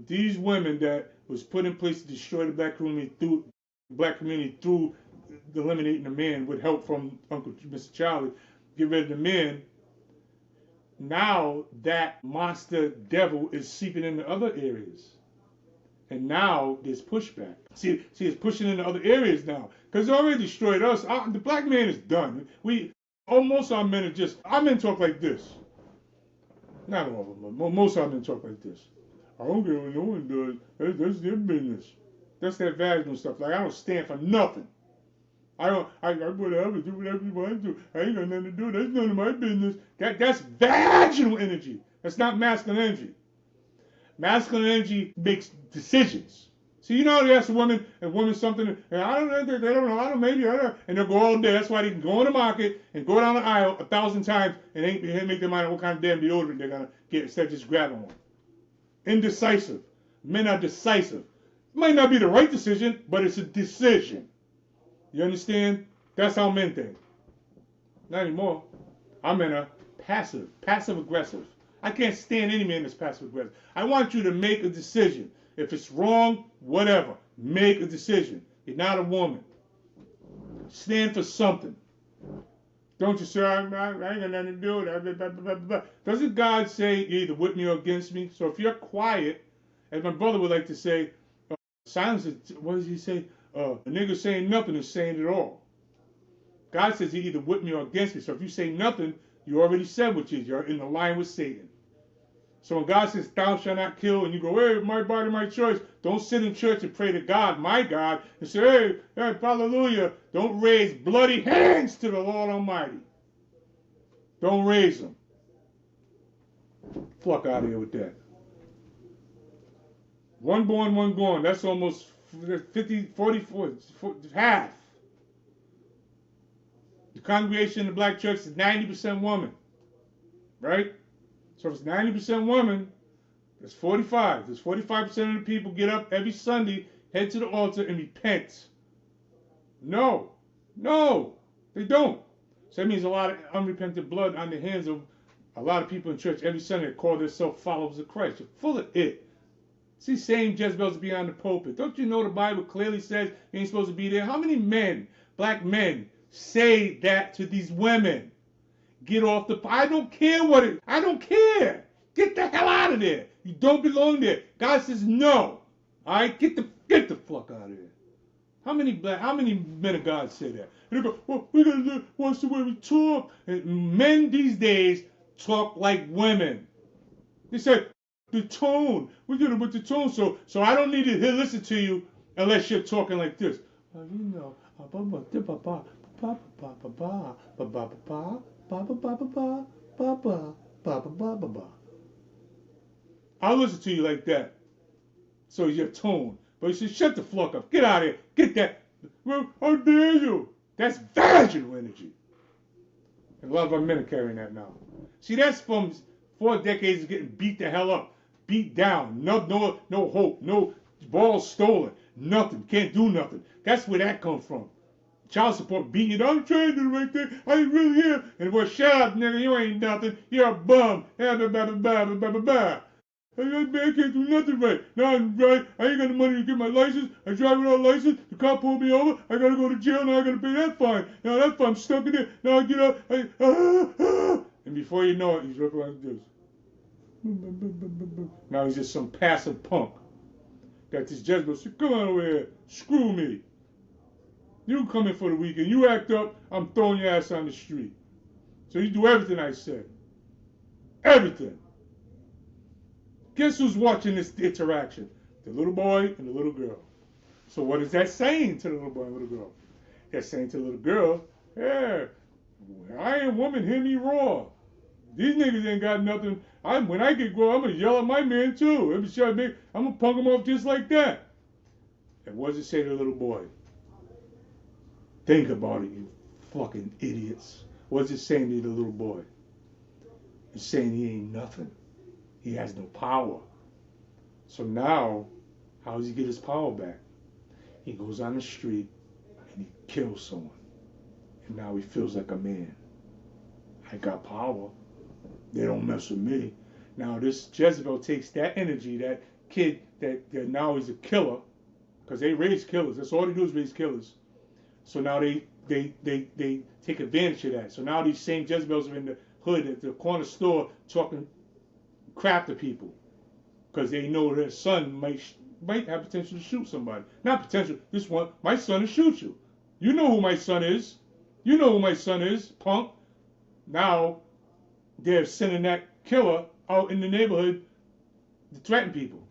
These women that was put in place to destroy the black community through eliminating the men with help from Uncle Mr. Charlie, get rid of the men. Now that monster devil is seeping into other areas. And now there's pushback. See, it's pushing into other areas now. Because it already destroyed us. The black man is done. Most of our men are just, our men talk like this. Not all of them, but most of our men talk like this. I don't care what no one does. That's their business. That's that vaginal stuff. Like, I don't stand for nothing. I whatever, do whatever you want to do. I ain't got nothing to do. That's none of my business. That's vaginal energy. That's not masculine energy. Masculine energy makes decisions. So you know, you ask a woman something, and I don't know, they don't know, I don't know, maybe, I don't know, and they'll go all day. That's why they can go in the market and go down the aisle 1,000 times and they make their mind what kind of damn deodorant they're gonna get instead of just grabbing one. Indecisive. Men are decisive. It might not be the right decision, but it's a decision. You understand? That's how men think. Not anymore. Our men are passive aggressive. I can't stand any man that's passive aggressive. I want you to make a decision. If it's wrong, whatever. Make a decision. You're not a woman. Stand for something. Don't you say, I ain't got nothing to do with it. Doesn't God say you're either with me or against me? So if you're quiet, as my brother would like to say, silence is, what does he say? A nigga saying nothing is saying it all. God says you're either with me or against me. So if you say nothing, you already said what you is. You're in the line with Satan. So when God says, thou shalt not kill, and you go, hey, my body, my choice, don't sit in church and pray to God, my God, and say, hey, hallelujah. Don't raise bloody hands to the Lord Almighty. Don't raise them. Fuck out of here with that. One born, one gone. That's almost 44, half. The congregation in the black church is 90% woman. Right? So if it's 90% woman, that's 45. There's 45% of the people get up every Sunday, head to the altar, and repent. No, they don't. So that means a lot of unrepentant blood on the hands of a lot of people in church every Sunday that call themselves followers of Christ. You're full of it. See, same Jezebel's behind the pulpit. Don't you know the Bible clearly says you ain't supposed to be there? How many men, black men, say that to these women? Get off the... I don't care what it... I don't care. Get the hell out of there. You don't belong there. God says no. All right? Get the fuck out of there. How many men of God say that? And they go, well, we gotta do what's the way we talk. And men these days talk like women. They said the tone. We're gonna put the tone. So I don't need to listen to you unless you're talking like this. You know, I'll listen to you like that. So your tone. But you say, shut the fuck up. Get out of here. Get that. Well, how dare you? That's vaginal energy. And a lot of our men are carrying that now. See, that's from 4 decades of getting beat the hell up. Beat down. No hope. No balls stolen. Nothing. Can't do nothing. That's where that comes from. Child support beating you down. I'm trying to do the right thing. I really am. And well, shut up, nigga. You ain't nothing. You're a bum. I can't do nothing right. Now I'm right. I ain't got the money to get my license. I drive without a license. The cop pulled me over. I gotta go to jail. Now I gotta pay that fine. Now that fine, I'm stuck in there. Now I get up. And before you know it, he's looking like this. Now he's just some passive punk. Got this Jezebel. So come on over here. Screw me. You come in for the weekend. You act up. I'm throwing your ass on the street. So you do everything I say. Everything. Guess who's watching this interaction? The little boy and the little girl. So what is that saying to the little boy and little girl? That's saying to the little girl, yeah, I ain't woman, hear me roar. These niggas ain't got nothing. When I get grown, I'm going to yell at my man too. I'm going to punk him off just like that. And what does it say to the little boy? Think about it, you fucking idiots. What's it saying to the little boy? It's saying he ain't nothing. He has no power. So now, How does he get his power back? He goes on the street and he kills someone. And now he feels like a man. I got power. They don't mess with me. Now this Jezebel takes that energy, that kid that now he's a killer, because they raise killers. That's all they do is raise killers. So now they take advantage of that. So now these same Jezebels are in the hood at the corner store talking crap to people because they know their son might have potential to shoot somebody. Not potential. This one, my son will shoot you. You know who my son is. You know who my son is, punk. Now they're sending that killer out in the neighborhood to threaten people.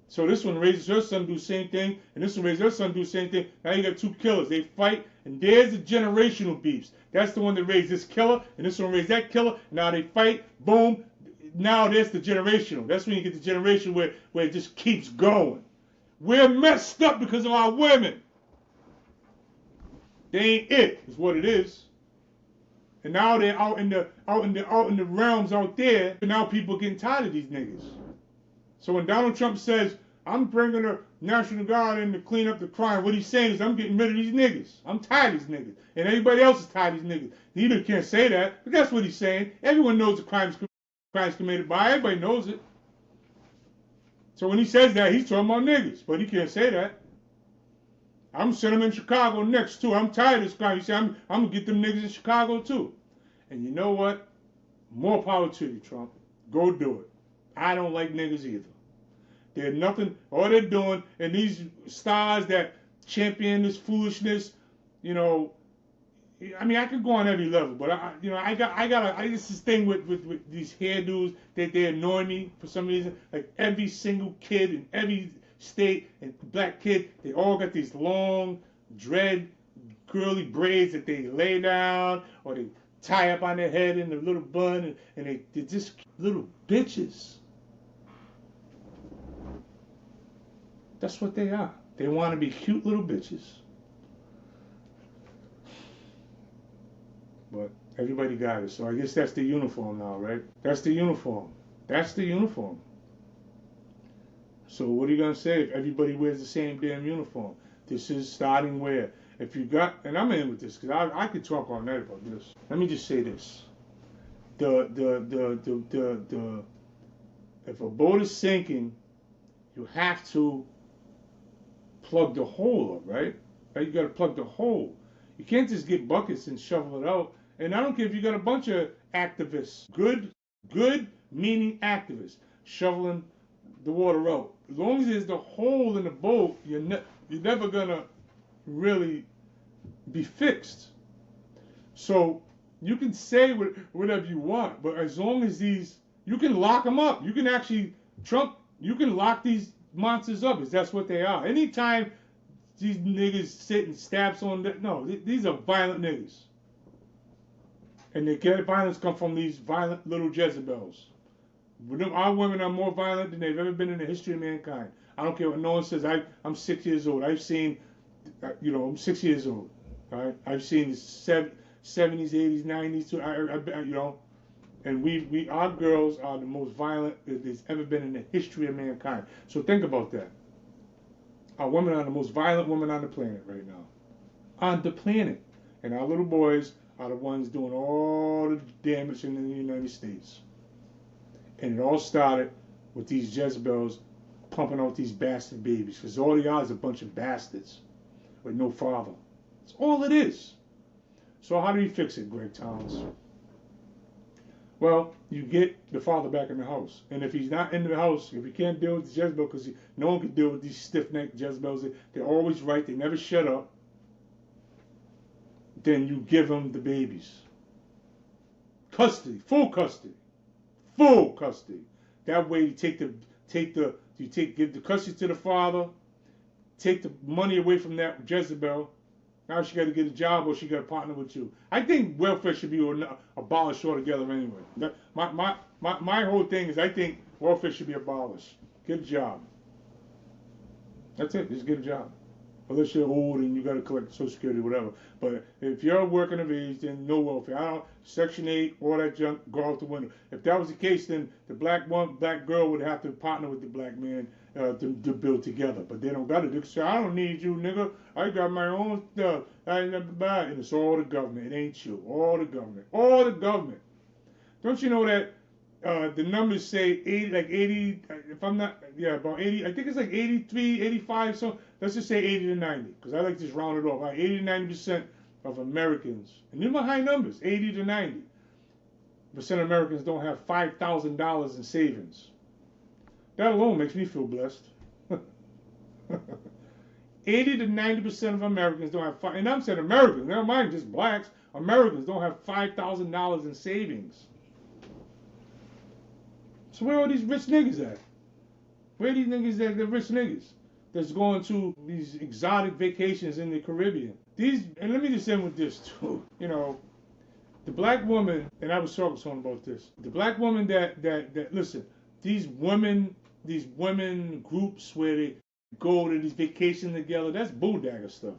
So this one raises her son to do the same thing, and this one raises her son to do the same thing. Now you got two killers. They fight, and there's the generational beefs. That's the one that raised this killer, and this one raised that killer. Now they fight, boom. Now there's the generational. That's when you get the generation where it just keeps going. We're messed up because of our women. They ain't it, is what it is. And now they're out in the realms out there, and now people are getting tired of these niggas. So when Donald Trump says, I'm bringing the National Guard in to clean up the crime, what he's saying is I'm getting rid of these niggas. I'm tired of these niggas. And everybody else is tired of these niggas. He can't say that, but that's what he's saying. Everyone knows the crimes committed by. Everybody knows it. So when he says that, he's talking about niggas, but he can't say that. I'm sending them in Chicago next, too. I'm tired of this crime. He said, I'm going to get them niggas in Chicago, too. And you know what? More power to you, Trump. Go do it. I don't like niggas either. They're nothing. All they're doing, and these stars that champion this foolishness, you know. I mean, I could go on every level, but I got this thing with these hairdos that they annoy me for some reason. Like every single kid in every state and black kid, they all got these long dread, curly braids that they lay down or they tie up on their head in a little bun, and they're just little bitches. That's what they are. They want to be cute little bitches. But everybody got it. So I guess that's the uniform now, right? That's the uniform. That's the uniform. So what are you going to say if everybody wears the same damn uniform? This is starting where? If you got, and I'm in with this because I could talk all night about this. Let me just say this. If a boat is sinking, you have to plug the hole up, right? You got to plug the hole. You can't just get buckets and shovel it out. And I don't care if you got a bunch of activists, good meaning activists, shoveling the water out. As long as there's the hole in the boat, you're never gonna really be fixed. So you can say whatever you want, but as long as you can lock them up. You can actually, you can lock these monsters up, because that's what they are. Anytime these niggas sit and stab someone, no, these are violent niggas. And the violence come from these violent little Jezebels. Our women are more violent than they've ever been in the history of mankind. I don't care what no one says. I'm 6 years old. I've seen, I'm 6 years old. All right? I've seen the 70s, 80s, 90s, and our girls are the most violent that there's ever been in the history of mankind. So think about that. Our women are the most violent women on the planet right now. On the planet. And our little boys are the ones doing all the damage in the United States. And it all started with these Jezebels pumping out these bastard babies. Because all they are is a bunch of bastards with no father. That's all it is. So how do you fix it, Greg Towns? Well, you get the father back in the house. And if he's not in the house, if he can't deal with the Jezebel, because no one can deal with these stiff-necked Jezebels, they're always right, they never shut up, then you give him the babies. Custody, full custody. Full custody. That way you give the custody to the father, take the money away from that Jezebel. Now she got to get a job or she got to partner with you. I think welfare should be abolished altogether anyway. My whole thing is I think welfare should be abolished. Get a job. That's it. Just get a job. Unless you're old and you got to collect Social Security or whatever. But if you're working of age, then no welfare. Section 8, all that junk, go out the window. If that was the case, then the black girl would have to partner with the black man to build together. But they don't got it. They say, I don't need you, nigga. I got my own stuff. And it's all the government. It ain't you. All the government. All the government. Don't you know that the numbers say 80, like 80, if I'm not, yeah, about 80, I think it's like 83, 85, so let's just say 80 to 90, because I like to just round it off. Like 80 to 90% of Americans, and these are high numbers, 80 to 90% of Americans don't have $5,000 in savings. That alone makes me feel blessed. 80 to 90% of Americans don't have, and I'm saying Americans, never mind just blacks, Americans don't have $5,000 in savings. So where are these rich niggas at? Where are these niggas at, the rich niggas that's going to these exotic vacations in the Caribbean? And let me just end with this too. You know, the black woman, and I was talking to someone about this. The black woman that listen, these women groups where they go to these vacations together, that's bulldagger stuff.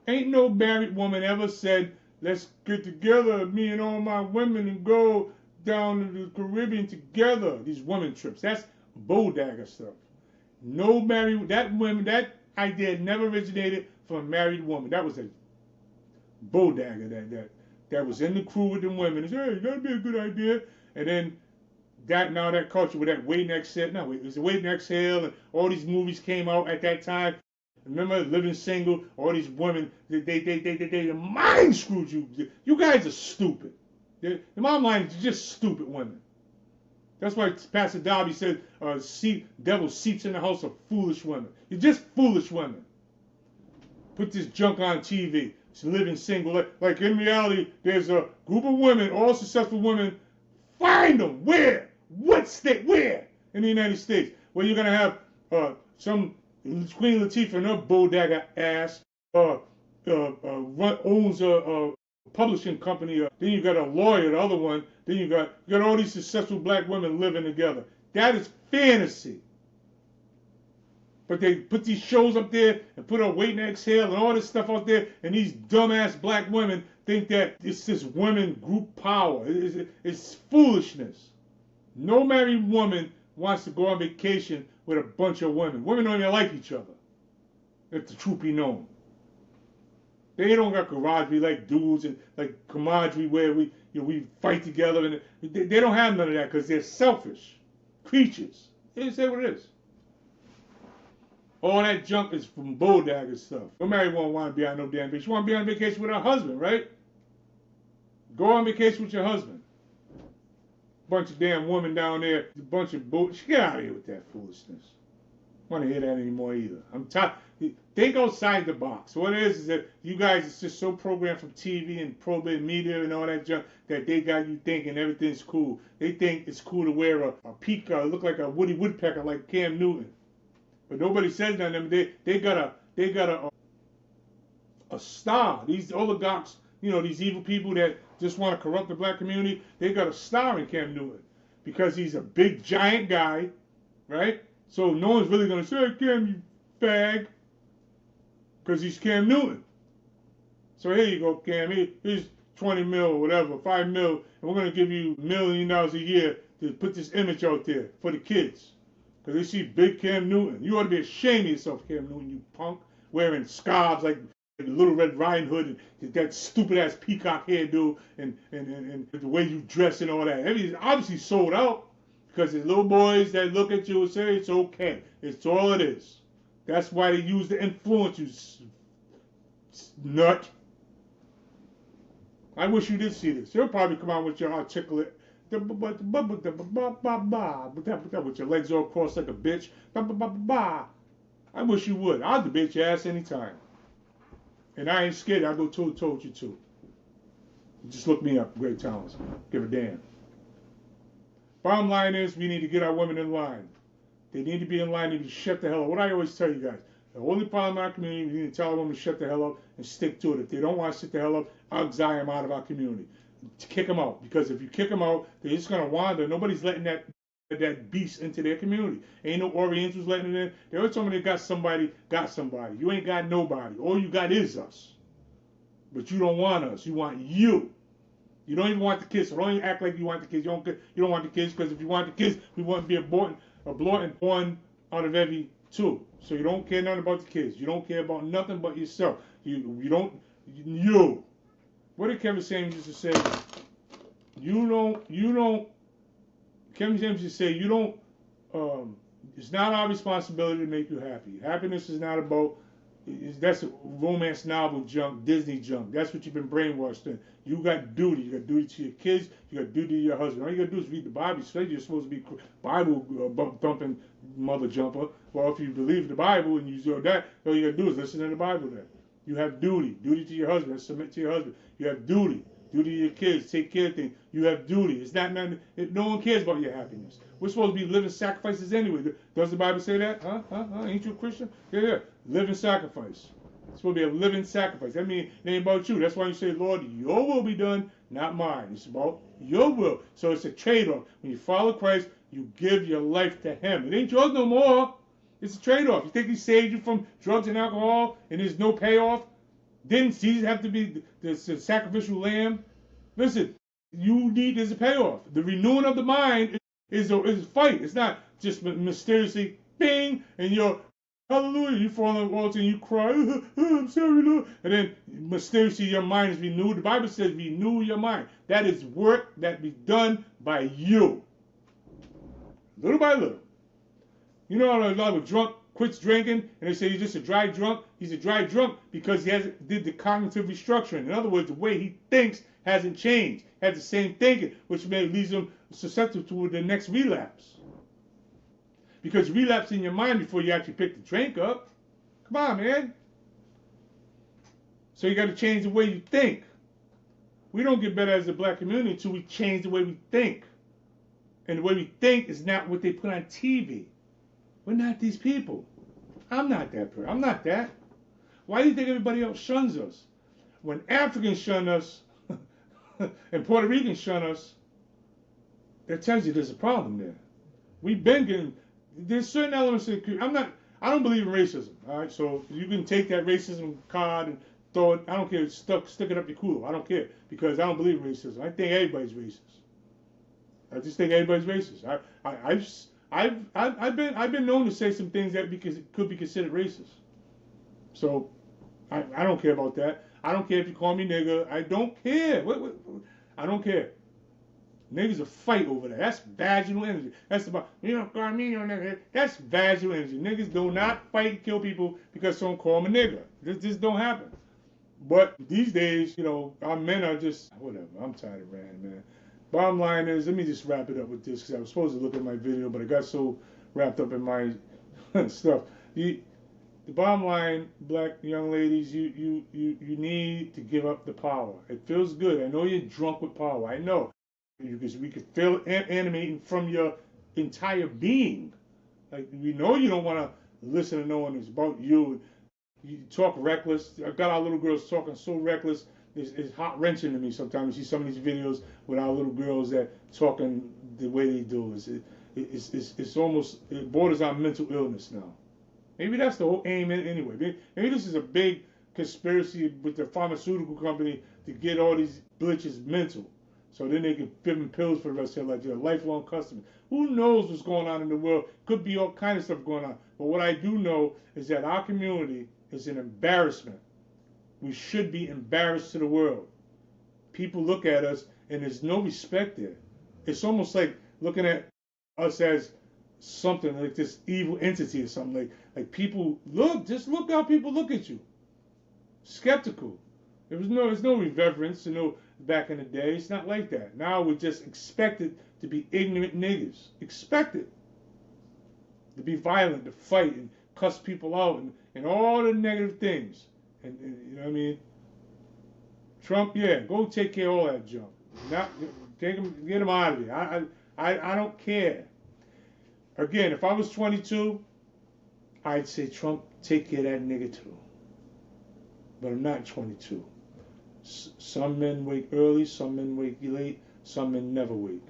Ain't no married woman ever said, let's get together, me and all my women, and go down to the Caribbean together. These women trips. That's bulldagger stuff. No married, that idea never originated from a married woman. That was a bulldagger that was in the crew with them women. It's, hey, that'd be a good idea. And then that culture with that wait and exhale. No, it was wait and exhale, and all these movies came out at that time. Remember, Living Single, all these women, they mind screwed you. You guys are stupid. In my mind, you're just stupid women. That's why Pastor Darby said, devil seats in the house of foolish women. You're just foolish women. Put this junk on TV. It's living single. Like in reality, there's a group of women, all successful women. Find them. Where? What state? Where? In the United States. Where you're going to have some Queen Latifah and her bulldagger ass owns a publishing company. Then you got a lawyer, the other one. Then you got all these successful black women living together. That is fantasy. But they put these shows up there and put a wait and exhale and all this stuff out there, and these dumbass black women think that it's this women group power. It's foolishness. No married woman wants to go on vacation with a bunch of women. Women don't even like each other, if the truth be known. They don't got camaraderie like dudes and like camaraderie where we fight together, and they don't have none of that because they're selfish creatures. They say what it is. All that junk is from bulldagger stuff. No married woman want to be on no damn vacation. You want to be on vacation with her husband, right? Go on vacation with your husband. Bunch of damn women down there, a bunch of bullshit. Get out of here with that foolishness. I don't want to hear that anymore either. I'm tired. Think outside the box. What it is that you guys is just so programmed from TV and probate media and all that junk that they got you thinking everything's cool. They think it's cool to wear a peacock, look like a Woody Woodpecker like Cam Newton. But nobody says that to them. They got a star. These oligarchs, these evil people that just want to corrupt the black community, they got a star in Cam Newton because he's a big giant guy, right? So no one's really gonna say, hey, Cam, you fag, because he's Cam Newton. So here you go, Cam. Here's 20 mil or whatever, 5 mil, and we're gonna give you $1 million a year to put this image out there for the kids. Because they see big Cam Newton. You ought to be ashamed of yourself, Cam Newton, you punk. Wearing scarves like Little Red Riding Hood and that stupid-ass peacock hairdo and the way you dress and all that. Everything's obviously sold out because there's little boys that look at you and say, it's okay. It's all it is. That's why they use the influence, you nut. I wish you did see this. You'll probably come out with your articulate with your legs all crossed like a bitch. I wish you would. I'll debate your ass anytime. And I ain't scared. I'll go toe-to-toe with you too. Just look me up. Great Talents. Give a damn. Bottom line is we need to get our women in line. They need to be in line. They need to shut the hell up. What I always tell you guys, the only problem in our community, we need to tell our women to shut the hell up and stick to it. If they don't want to sit the hell up, I'll exile them out of our community. To kick them out. Because if you kick them out, they're just going to wander. Nobody's letting that beast into their community. Ain't no Orientals letting it in. They always tell me they got somebody. You ain't got nobody. All you got is us. But you don't want us. You want you. You don't even want the kids. So don't even act like you want the kids. You don't want the kids because if you want the kids, we wouldn't be aborting aborting one out of every two. So you don't care nothing about the kids. You don't care about nothing but yourself. You don't. You. What did Kevin Samuels used to say? You don't. Kevin Samuels used to say you don't. It's not our responsibility to make you happy. Happiness is not about. That's romance novel junk, Disney junk. That's what you've been brainwashed in. You got duty. You got duty to your kids. You got duty to your husband. All you got to do is read the Bible. You say you're supposed to be Bible thumping mother jumper. Well, if you believe the Bible and you do that, all you got to do is listen to the Bible then. You have duty. Duty to your husband. Submit to your husband. You have duty. Duty to your kids. Take care of things. You have duty. It's not nothing. No one cares about your happiness. We're supposed to be living sacrifices anyway. Does the Bible say that? Huh? Ain't you a Christian? Yeah. Living sacrifice. It's supposed to be a living sacrifice. That means it ain't about you. That's why you say, Lord, your will be done, not mine. It's about your will. So it's a trade-off. When you follow Christ, you give your life to him. It ain't yours no more. It's a trade-off. You think he saved you from drugs and alcohol and there's no payoff? Didn't Jesus have to be the sacrificial lamb? Listen, there's a payoff. The renewing of the mind is a fight. It's not just mysteriously, bing, and you're, hallelujah, you fall on the altar and you cry, I'm sorry, Lord. And then mysteriously your mind is renewed. The Bible says renew your mind. That is work that be done by you. Little by little. You know, a lot of drunk quits drinking and they say he's just a dry drunk. He's a dry drunk because he did the cognitive restructuring. In other words, the way he thinks hasn't changed. Has the same thinking, which leaves him susceptible to the next relapse. Because you relapse in your mind before you actually pick the drink up. Come on, man. So you got to change the way you think. We don't get better as a black community until we change the way we think. And the way we think is not what they put on TV. We're not these people. I'm not that person. I'm not that. Why do you think everybody else shuns us? When Africans shun us and Puerto Ricans shun us, that tells you there's a problem there. We've been getting, there's certain elements of, I don't believe in racism, all right? So you can take that racism card and throw it, I don't care, stick it up your culo. I don't care, because I don't believe in racism. I think everybody's racist. I just think everybody's racist. I've been known to say some things that could be considered racist. So I don't care about that. I don't care if you call me nigger. I don't care. I don't care. Niggas will fight over that. That's vaginal energy. That's about, you don't call me no nigger. That's vaginal energy. Niggas do not fight and kill people because someone call them a nigger. This don't happen. But these days, you know, our men are just, whatever. I'm tired of ranting, man. Bottom line is, let me just wrap it up with this, because I was supposed to look at my video, but I got so wrapped up in my stuff. The bottom line, black young ladies, you need to give up the power. It feels good. I know you're drunk with power. I know. Because we can feel it animating from your entire being. Like, we know you don't want to listen to no one who's about you. You talk reckless. I've got our little girls talking so reckless. It's heart wrenching to me sometimes. You see some of these videos with our little girls that talking the way they do. It's almost, it borders on mental illness now. Maybe that's the whole aim anyway. Maybe this is a big conspiracy with the pharmaceutical company to get all these bitches mental. So then they can give them pills for the rest of their life. They're a lifelong customer. Who knows what's going on in the world? Could be all kind of stuff going on. But what I do know is that our community is an embarrassment. We should be embarrassed to the world. People look at us and there's no respect there. It's almost like looking at us as something like this evil entity or something. Like people just look how people look at you. Skeptical. There's no reverence, back in the day. It's not like that. Now we're just expected to be ignorant niggas. Expected. To be violent, to fight and cuss people out and all the negative things. And you know what I mean? Trump, yeah, go take care of all that junk. Get him out of here. I don't care. Again, if I was 22, I'd say, Trump, take care of that nigga too. But I'm not 22. Some men wake early, some men wake late, some men never wake.